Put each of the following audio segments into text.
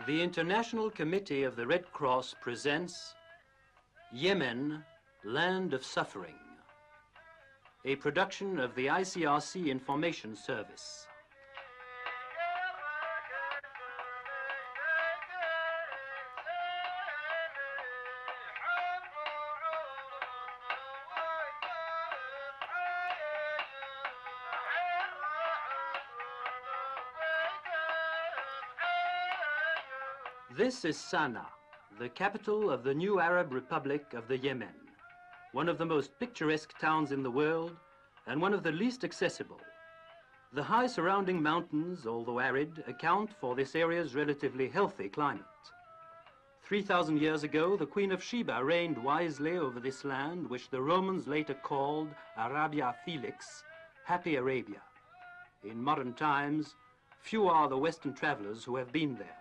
The International Committee of the Red Cross presents Yemen, Land of Suffering, a production of the ICRC Information Service. This is Sana'a, the capital of the new Arab Republic of the Yemen, one of the most picturesque towns in the world and one of the least accessible. The high surrounding mountains, although arid, account for this area's relatively healthy climate. 3,000 years ago, the Queen of Sheba reigned wisely over this land, which the Romans later called Arabia Felix, Happy Arabia. In modern times, few are the Western travelers who have been there.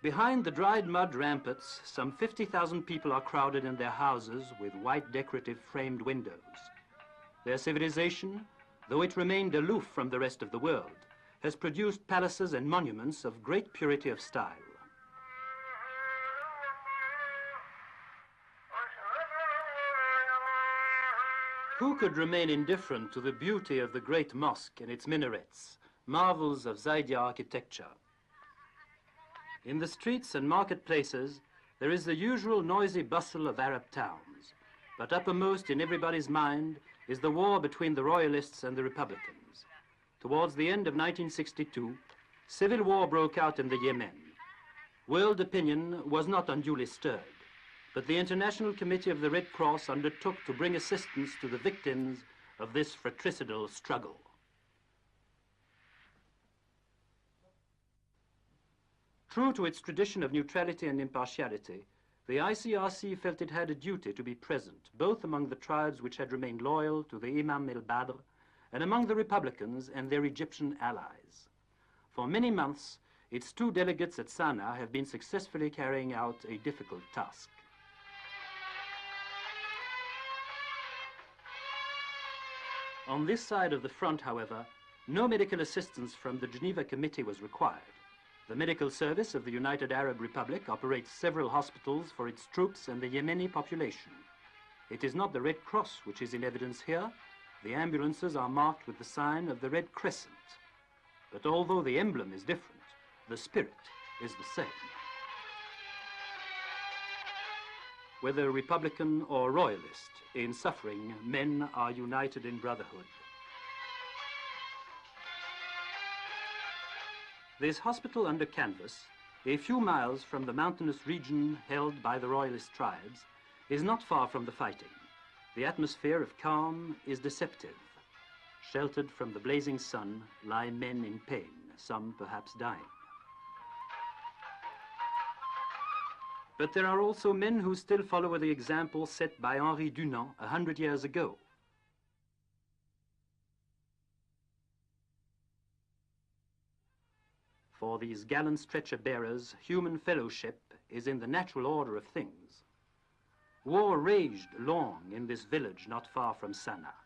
Behind the dried mud ramparts, some 50,000 people are crowded in their houses with white decorative framed windows. Their civilization, though it remained aloof from the rest of the world, has produced palaces and monuments of great purity of style. Who could remain indifferent to the beauty of the great mosque and its minarets, marvels of Zaydiya architecture? In the streets and marketplaces, there is the usual noisy bustle of Arab towns, but uppermost in everybody's mind is the war between the royalists and the republicans. Towards the end of 1962, civil war broke out in the Yemen. World opinion was not unduly stirred, but the International Committee of the Red Cross undertook to bring assistance to the victims of this fratricidal struggle. True to its tradition of neutrality and impartiality, the ICRC felt it had a duty to be present, both among the tribes which had remained loyal to the Imam el-Badr and among the Republicans and their Egyptian allies. For many months, its two delegates at Sana'a have been successfully carrying out a difficult task. On this side of the front, however, no medical assistance from the Geneva Committee was required. The medical service of the United Arab Republic operates several hospitals for its troops and the Yemeni population. It is not the Red Cross which is in evidence here. The ambulances are marked with the sign of the Red Crescent. But although the emblem is different, the spirit is the same. Whether Republican or Royalist, in suffering, men are united in brotherhood. This hospital under canvas, a few miles from the mountainous region held by the royalist tribes, is not far from the fighting. The atmosphere of calm is deceptive. Sheltered from the blazing sun lie men in pain, some perhaps dying. But there are also men who still follow the example set by Henri Dunant 100 years ago. For these gallant stretcher-bearers, human fellowship is in the natural order of things. War raged long in this village not far from Sana'a.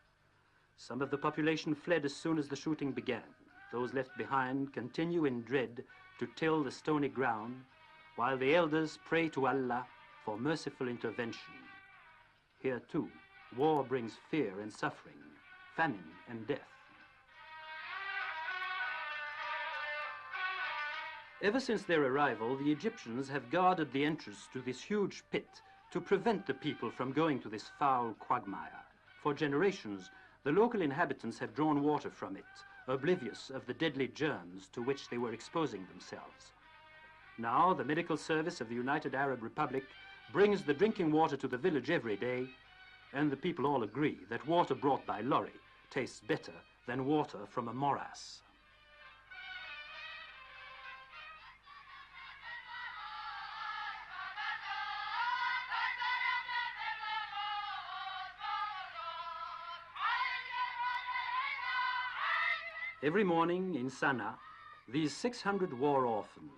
Some of the population fled as soon as the shooting began. Those left behind continue in dread to till the stony ground, while the elders pray to Allah for merciful intervention. Here too, war brings fear and suffering, famine and death. Ever since their arrival, the Egyptians have guarded the entrance to this huge pit to prevent the people from going to this foul quagmire. For generations, the local inhabitants have drawn water from it, oblivious of the deadly germs to which they were exposing themselves. Now, the medical service of the United Arab Republic brings the drinking water to the village every day, and the people all agree that water brought by lorry tastes better than water from a morass. Every morning in Sana'a, these 600 war orphans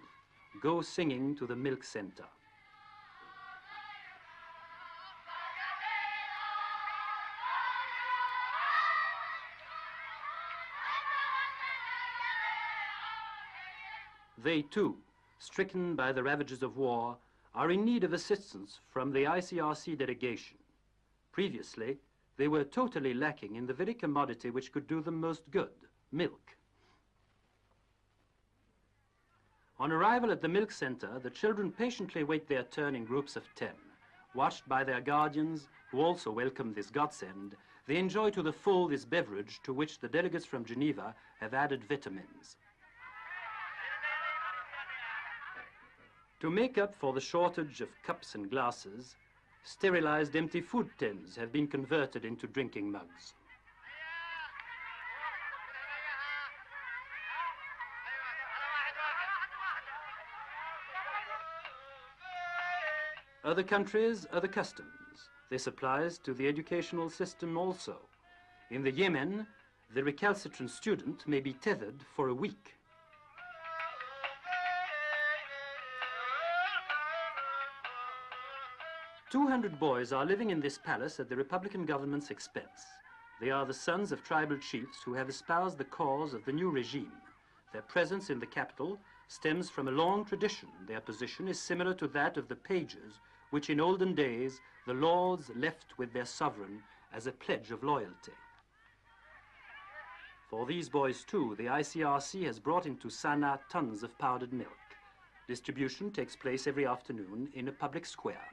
go singing to the milk center. They too stricken by the ravages of war, are in need of assistance from the ICRC delegation. Previously, they were totally lacking in the very commodity which could do them most good, milk. On arrival at the milk center, the children patiently wait their turn in groups of 10. Watched by their guardians, who also welcome this godsend, they enjoy to the full this beverage to which the delegates from Geneva have added vitamins. To make up for the shortage of cups and glasses, sterilized empty food tins have been converted into drinking mugs. Other countries, other customs. This applies to the educational system also. In the Yemen, the recalcitrant student may be tethered for a week. "200 boys are living in this palace at the Republican government's expense. They are the sons of tribal chiefs who have espoused the cause of the new regime. Their presence in the capital stems from a long tradition. Their position is similar to that of the pages, which in olden days the lords left with their sovereign as a pledge of loyalty. For these boys too, the ICRC has brought into Sana'a tons of powdered milk. Distribution takes place every afternoon in a public square.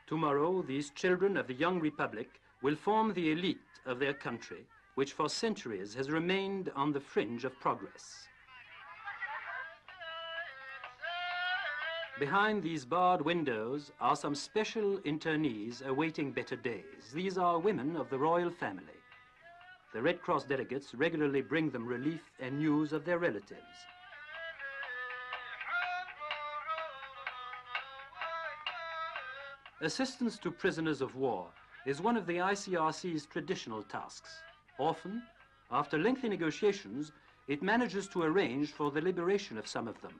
Tomorrow, these children of the young republic will form the elite of their country, which for centuries has remained on the fringe of progress. Behind these barred windows are some special internees awaiting better days. These are women of the royal family. The Red Cross delegates regularly bring them relief and news of their relatives. Assistance to prisoners of war is one of the ICRC's traditional tasks. Often, after lengthy negotiations, it manages to arrange for the liberation of some of them.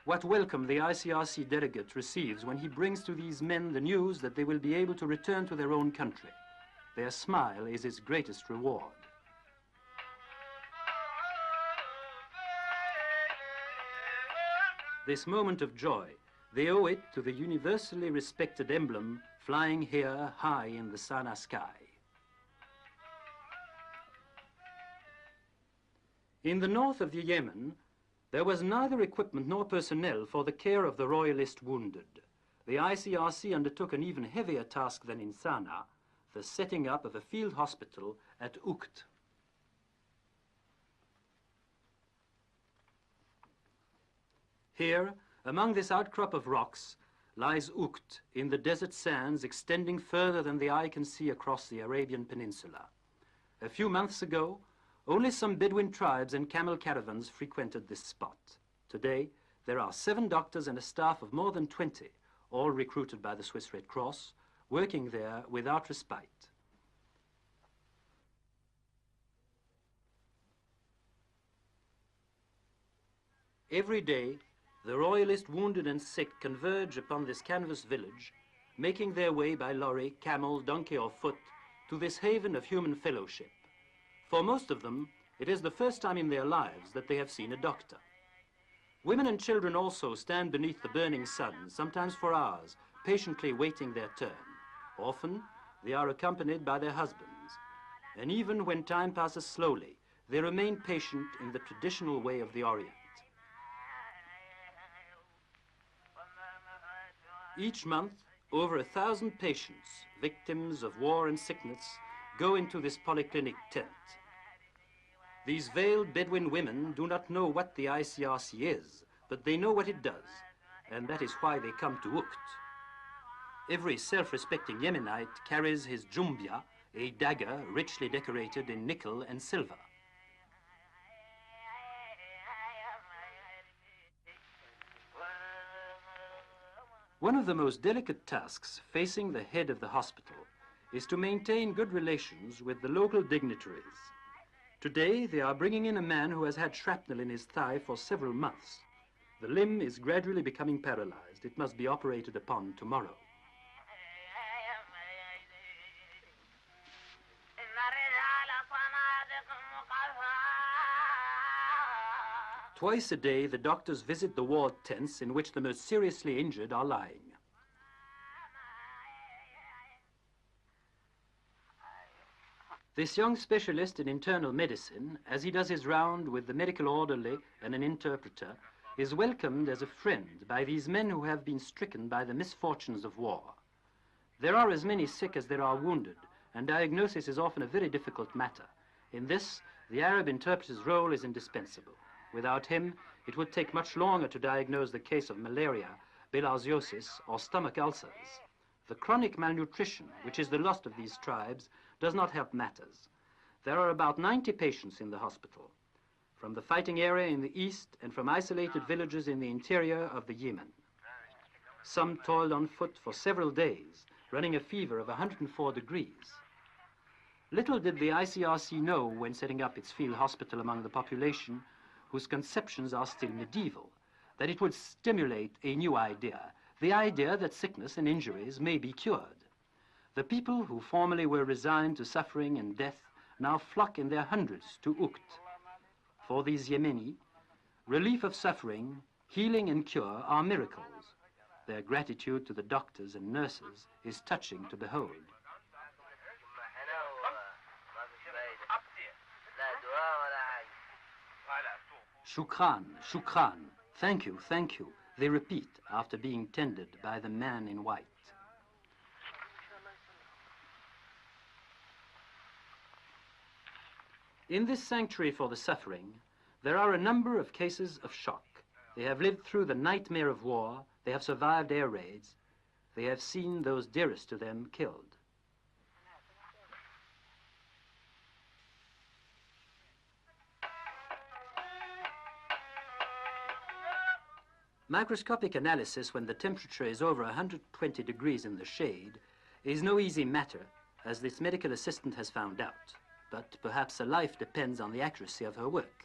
What welcome the ICRC delegate receives when he brings to these men the news that they will be able to return to their own country. Their smile is his greatest reward. This moment of joy, they owe it to the universally respected emblem flying here high in the Sana'a sky. In the north of the Yemen, there was neither equipment nor personnel for the care of the royalist wounded. The ICRC undertook an even heavier task than in Sana'a, the setting up of a field hospital at Ukt. Here, among this outcrop of rocks, lies Ukt in the desert sands extending further than the eye can see across the Arabian Peninsula. A few months ago, only some Bedouin tribes and camel caravans frequented this spot. Today, there are 7 doctors and a staff of more than 20, all recruited by the Swiss Red Cross, working there without respite. Every day, the royalist wounded and sick converge upon this canvas village, making their way by lorry, camel, donkey or foot to this haven of human fellowship. For most of them, it is the first time in their lives that they have seen a doctor. Women and children also stand beneath the burning sun, sometimes for hours, patiently waiting their turn. Often, they are accompanied by their husbands. And even when time passes slowly, they remain patient in the traditional way of the Orient. Each month, over 1,000 patients, victims of war and sickness, go into this polyclinic tent. These veiled Bedouin women do not know what the ICRC is, but they know what it does, and that is why they come to Ukt. Every self-respecting Yemenite carries his jumbia, a dagger richly decorated in nickel and silver. One of the most delicate tasks facing the head of the hospital is to maintain good relations with the local dignitaries. Today, they are bringing in a man who has had shrapnel in his thigh for several months. The limb is gradually becoming paralyzed. It must be operated upon tomorrow. Twice a day, the doctors visit the ward tents in which the most seriously injured are lying. This young specialist in internal medicine, as he does his round with the medical orderly and an interpreter, is welcomed as a friend by these men who have been stricken by the misfortunes of war. There are as many sick as there are wounded, and diagnosis is often a very difficult matter. In this, the Arab interpreter's role is indispensable. Without him, it would take much longer to diagnose the case of malaria, bilharziosis, or stomach ulcers. The chronic malnutrition, which is the loss of these tribes, does not help matters. There are about 90 patients in the hospital, from the fighting area in the east and from isolated villages in the interior of the Yemen. Some toiled on foot for several days, running a fever of 104 degrees. Little did the ICRC know when setting up its field hospital among the population, whose conceptions are still medieval, that it would stimulate a new idea, the idea that sickness and injuries may be cured. The people who formerly were resigned to suffering and death now flock in their hundreds to Ukt. For these Yemeni, relief of suffering, healing and cure are miracles. Their gratitude to the doctors and nurses is touching to behold. Shukran, shukran, thank you, they repeat after being tended by the man in white. In this sanctuary for the suffering, there are a number of cases of shock. They have lived through the nightmare of war, they have survived air raids, they have seen those dearest to them killed. Microscopic analysis when the temperature is over 120 degrees in the shade is no easy matter, as this medical assistant has found out. But perhaps her life depends on the accuracy of her work.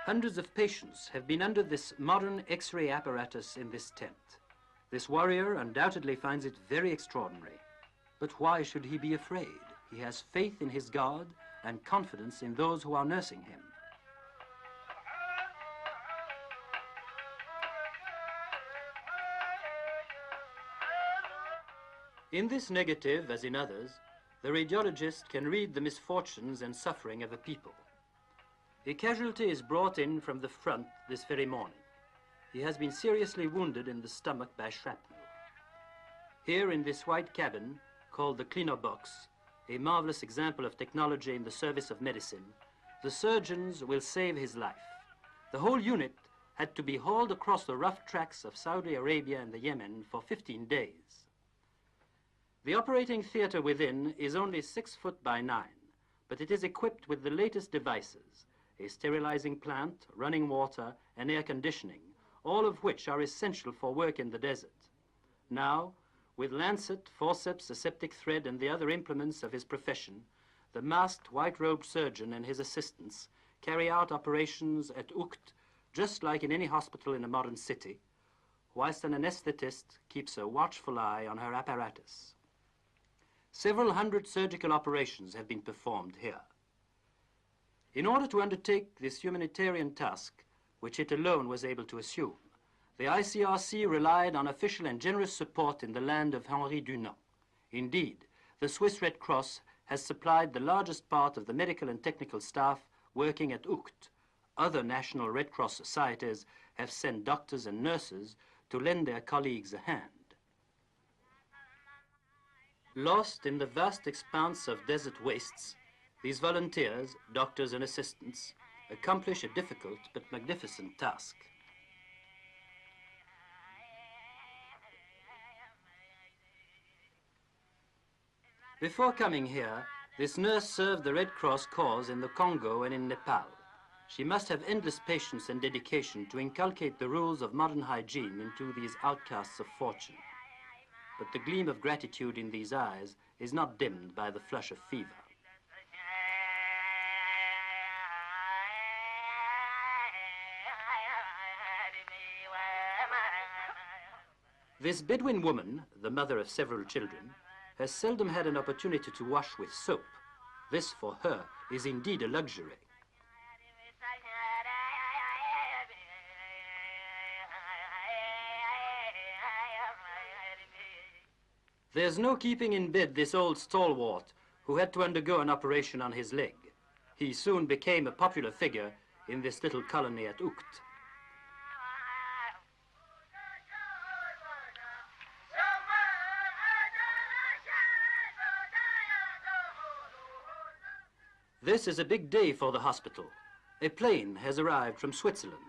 Hundreds of patients have been under this modern X-ray apparatus in this tent. This warrior undoubtedly finds it very extraordinary. But why should he be afraid? He has faith in his God and confidence in those who are nursing him. In this negative, as in others, the radiologist can read the misfortunes and suffering of a people. A casualty is brought in from the front this very morning. He has been seriously wounded in the stomach by shrapnel. Here in this white cabin, called the cleaner box, a marvelous example of technology in the service of medicine, the surgeons will save his life. The whole unit had to be hauled across the rough tracks of Saudi Arabia and the Yemen for 15 days. The operating theater within is only 6 foot by 9, but it is equipped with the latest devices, a sterilizing plant, running water, and air conditioning, all of which are essential for work in the desert. Now, with lancet, forceps, aseptic thread, and the other implements of his profession, the masked white-robed surgeon and his assistants carry out operations at Ukt, just like in any hospital in a modern city, whilst an anesthetist keeps a watchful eye on her apparatus. Several hundred surgical operations have been performed here. In order to undertake this humanitarian task, which it alone was able to assume, the ICRC relied on official and generous support in the land of Henri Dunant. Indeed, the Swiss Red Cross has supplied the largest part of the medical and technical staff working at Ukt. Other national Red Cross societies have sent doctors and nurses to lend their colleagues a hand. Lost in the vast expanse of desert wastes, these volunteers, doctors and assistants, accomplish a difficult but magnificent task. Before coming here, this nurse served the Red Cross cause in the Congo and in Nepal. She must have endless patience and dedication to inculcate the rules of modern hygiene into these outcasts of fortune. But the gleam of gratitude in these eyes is not dimmed by the flush of fever. This Bedouin woman, the mother of several children, has seldom had an opportunity to wash with soap. This, for her, is indeed a luxury. There's no keeping in bed this old stalwart who had to undergo an operation on his leg. He soon became a popular figure in this little colony at Ukt. This is a big day for the hospital. A plane has arrived from Switzerland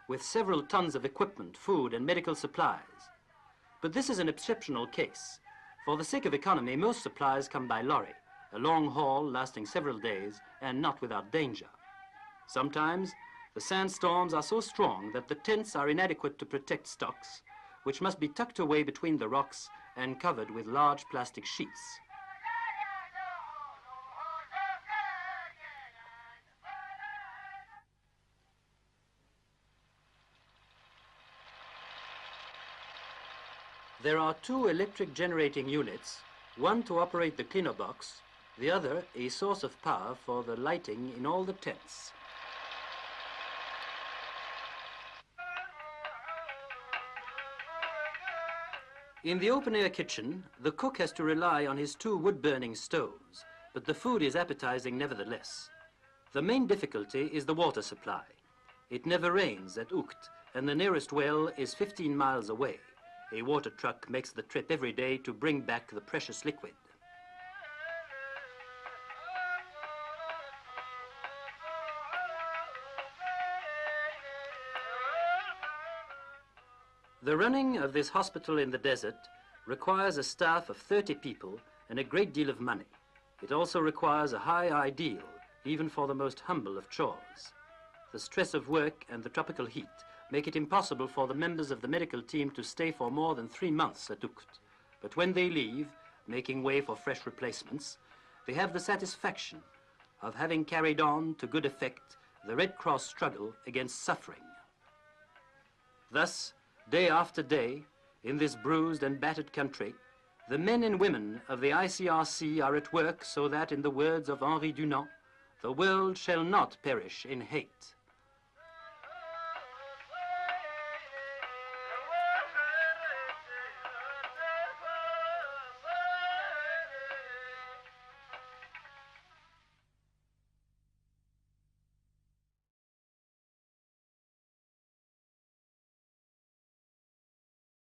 with several tons of equipment, food, and medical supplies. But this is an exceptional case. For the sake of economy, most supplies come by lorry, a long haul lasting several days and not without danger. Sometimes, the sandstorms are so strong that the tents are inadequate to protect stocks, which must be tucked away between the rocks and covered with large plastic sheets. There are two electric generating units, one to operate the cleaner box, the other a source of power for the lighting in all the tents. In the open-air kitchen, the cook has to rely on his two wood-burning stoves, but the food is appetizing nevertheless. The main difficulty is the water supply. It never rains at Ukt, and the nearest well is 15 miles away. A water truck makes the trip every day to bring back the precious liquid. The running of this hospital in the desert requires a staff of 30 people and a great deal of money. It also requires a high ideal, even for the most humble of chores. The stress of work and the tropical heat make it impossible for the members of the medical team to stay for more than 3 months at Ukt. But when they leave, making way for fresh replacements, they have the satisfaction of having carried on to good effect the Red Cross struggle against suffering. Thus, day after day, in this bruised and battered country, the men and women of the ICRC are at work so that, in the words of Henri Dunant, the world shall not perish in hate.